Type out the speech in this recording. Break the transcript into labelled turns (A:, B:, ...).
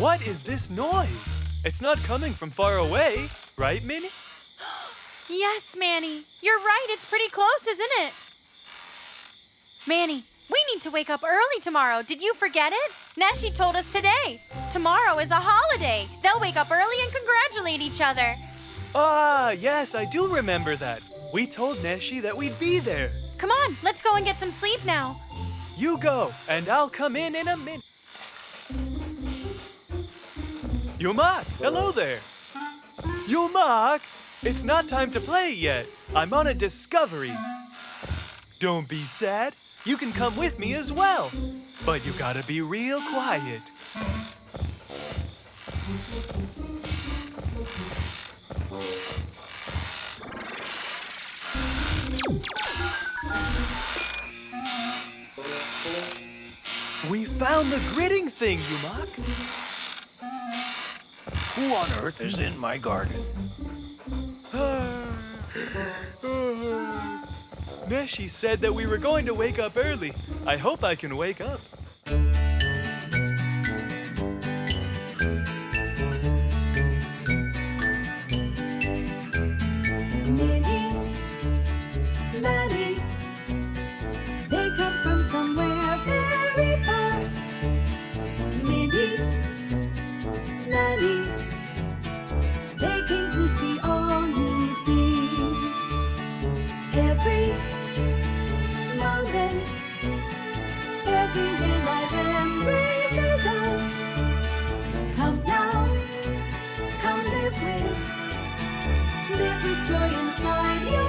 A: What is this noise? It's not coming from far away, right, Minnie?
B: Yes, Manny. You're right. It's pretty close, isn't it? Manny, we need to wake up early tomorrow. Did you forget it? Neşe told us today. Tomorrow is a holiday. They'll wake up early and congratulate each other.
A: Ah, yes, I do remember that. We told Neşe that we'd be there.
B: Come on, let's go and get some sleep now.
A: You go, and I'll come in a minute. Yumak, hello there. Yumak, it's not time to play yet. I'm on a discovery. Don't be sad. You can come with me as well. But you gotta be real quiet. We found the gridding thing, Yumak.
C: Who on earth is in my garden?
A: Neşe said that we were going to wake up early. I hope I can wake up.
D: Minnie, Maddie, they come from somewhere very far. Minnie, Maddie, they came to see all new things. Every moment, everywhere life embraces us. Come now, come live with joy inside you.